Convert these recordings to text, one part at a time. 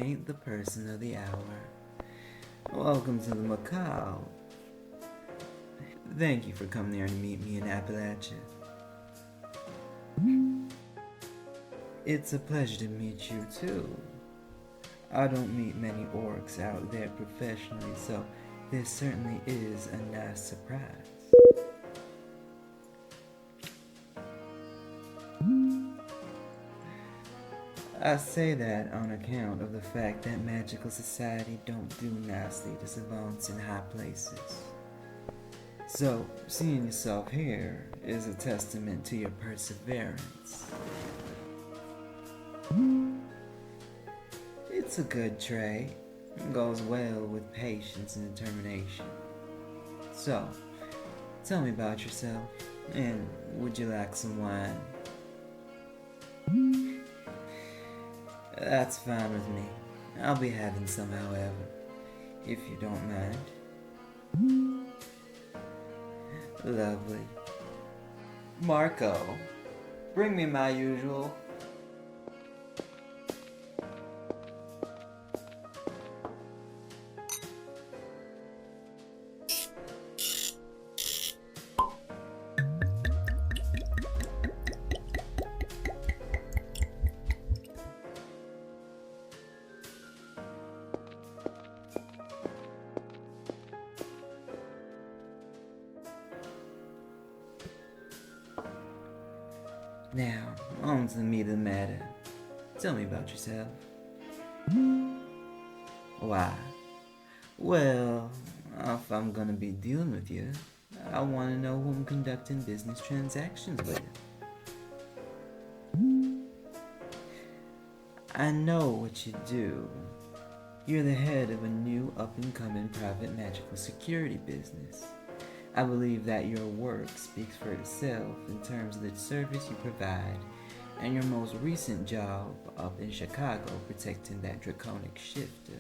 ain't the person of the hour. Welcome to the Macau. Thank you for coming there to meet me in Appalachia. It's a pleasure to meet you too. I don't meet many orcs out there professionally, so this certainly is a nice surprise. I say that on account of the fact that magical society don't do nicely to savants in high places. So, seeing yourself here is a testament to your perseverance. It's a good trait. It goes well with patience and determination. So, tell me about yourself, and would you like some wine? That's fine with me. I'll be having some, however, if you don't mind. Lovely. Marco, bring me my usual. Now, on to the meat of the matter. Tell me about yourself. Why? Well, if I'm gonna be dealing with you, I want to know who I'm conducting business transactions with. I know what you do. You're the head of a new up-and-coming private magical security business. I believe that your work speaks for itself in terms of the service you provide, and your most recent job up in Chicago protecting that draconic shifter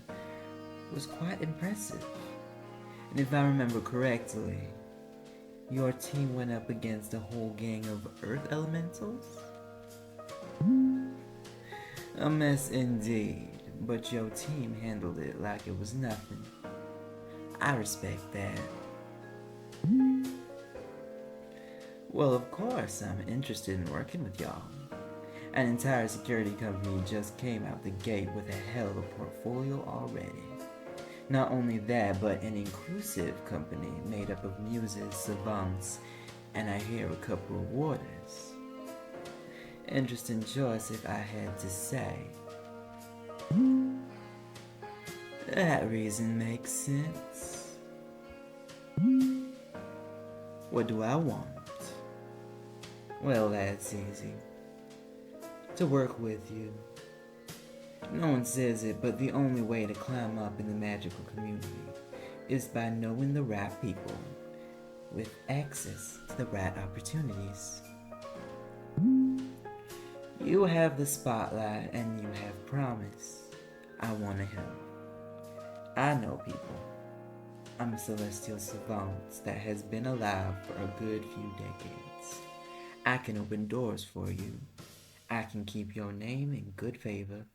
was quite impressive. And if I remember correctly, your team went up against a whole gang of earth elementals? A mess indeed, but your team handled it like it was nothing. I respect that. Well, of course, I'm interested in working with y'all. An entire security company just came out the gate with a hell of a portfolio already. Not only that, but an inclusive company made up of muses, savants, and I hear a couple of warders. Interesting choice if I had to say. That reason makes sense. What do I want? Well, that's easy. To work with you. No one says it, but the only way to climb up in the magical community is by knowing the right people with access to the right opportunities. You have the spotlight and you have promise. I want to help. I know people. I'm a celestial savant that has been alive for a good few decades. I can open doors for you. I can keep your name in good favor,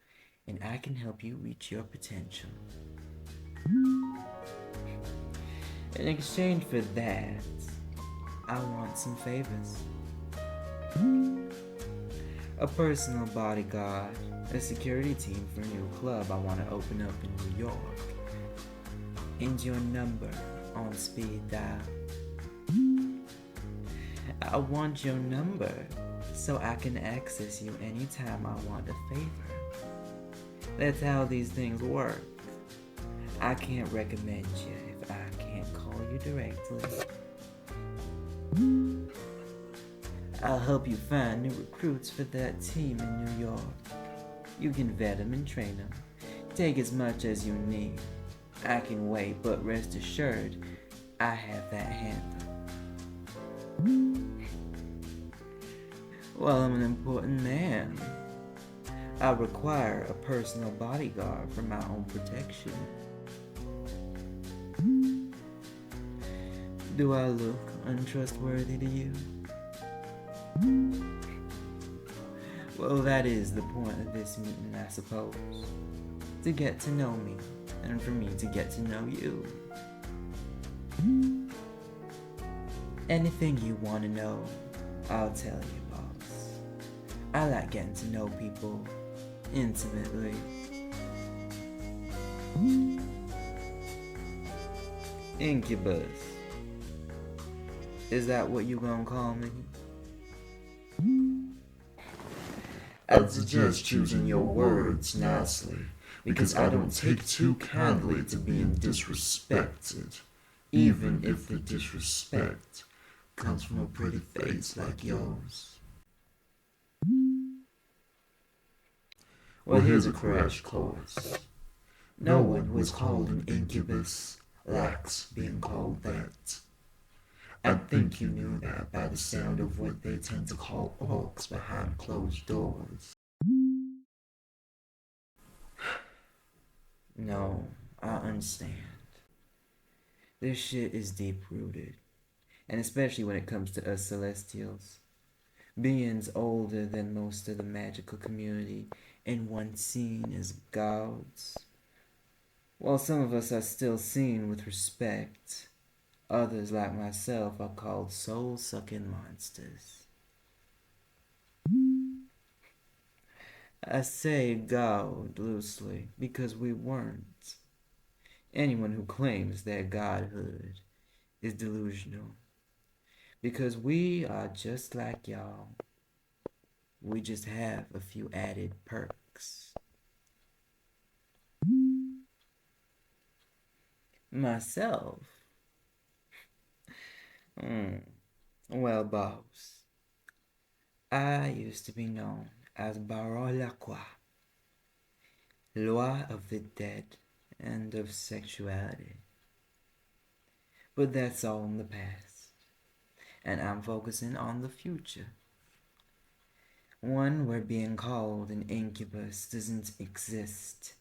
and I can help you reach your potential. In exchange for that, I want some favors. A personal bodyguard, a security team for a new club I want to open up in New York, and your number on speed dial. I want your number so I can access you anytime I want a favor. That's how these things work. I can't recommend you if I can't call you directly. I'll help you find new recruits for that team in New York. You can vet them and train them. Take as much as you need. I can wait, but rest assured, I have that handled. Well, I'm an important man. I require a personal bodyguard for my own protection. Do I look untrustworthy to you? Well, that is the point of this meeting, I suppose. to get to know me, and for me to get to know you. Anything you want to know, I'll tell you, boss. I like getting to know people intimately. Incubus. Is that what you gonna call me? I'd suggest choosing your words nicely, because I don't take too kindly to being disrespected, even if the disrespect comes from a pretty face like yours. Well, here's a crash course. No one who is called an incubus likes being called that. I think you knew that by the sound of what they tend to call orcs behind closed doors. No, I understand. This shit is deep-rooted, and especially when it comes to us Celestials. Beings older than most of the magical community and once seen as gods. While some of us are still seen with respect, others like myself are called soul-sucking monsters. I say god loosely because we weren't. Anyone who claims their godhood is delusional. Because we are just like y'all. We just have a few added perks. Myself? Well, boss, I used to be known as Barol Lacroix, Loi of the Dead and of Sexuality. But that's all in the past, and I'm focusing on the future. One where being called an incubus doesn't exist.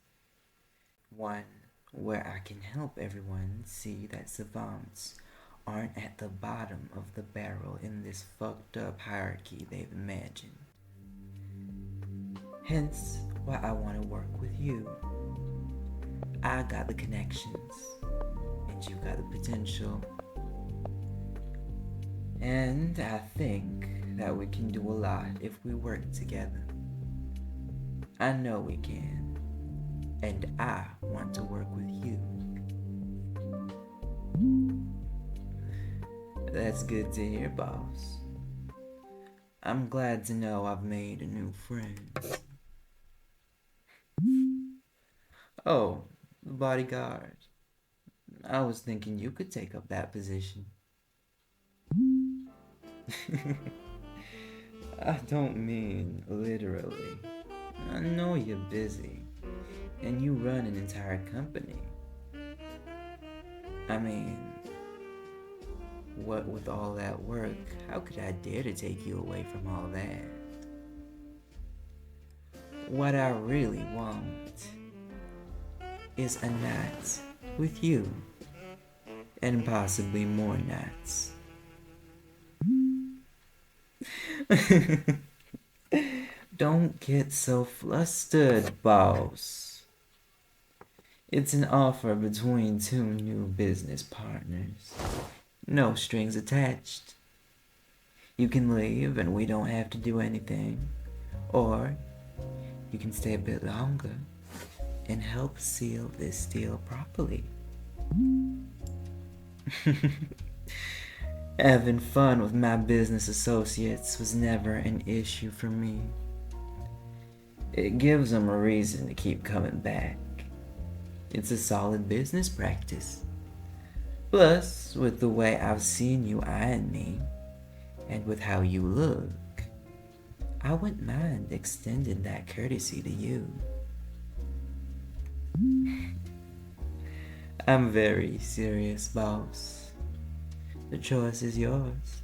One where I can help everyone see that savants aren't at the bottom of the barrel in this fucked up hierarchy they've imagined. Hence why I want to work with you. I got the connections, and you got the potential. And I think that we can do a lot if we work together. I know we can, and I want to work with you. That's good to hear, boss. I'm glad to know I've made a new friend. Oh, the bodyguard. I was thinking you could take up that position. I don't mean literally. I know you're busy, and you run an entire company. I mean, what with all that work, how could I dare to take you away from all that? What I really want is a night with you, and possibly more nights. Don't get so flustered, boss. It's an offer between two new business partners. No strings attached. You can leave and we don't have to do anything. Or you can stay a bit longer and help seal this deal properly. Having fun with my business associates was never an issue for me. It gives them a reason to keep coming back. It's a solid business practice. Plus, with the way I've seen you eyeing me, and with how you look, I wouldn't mind extending that courtesy to you. I'm very serious, boss. The choice is yours.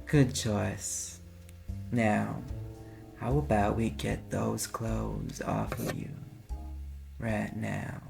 Good choice. Now, how about we get those clothes off of you right now?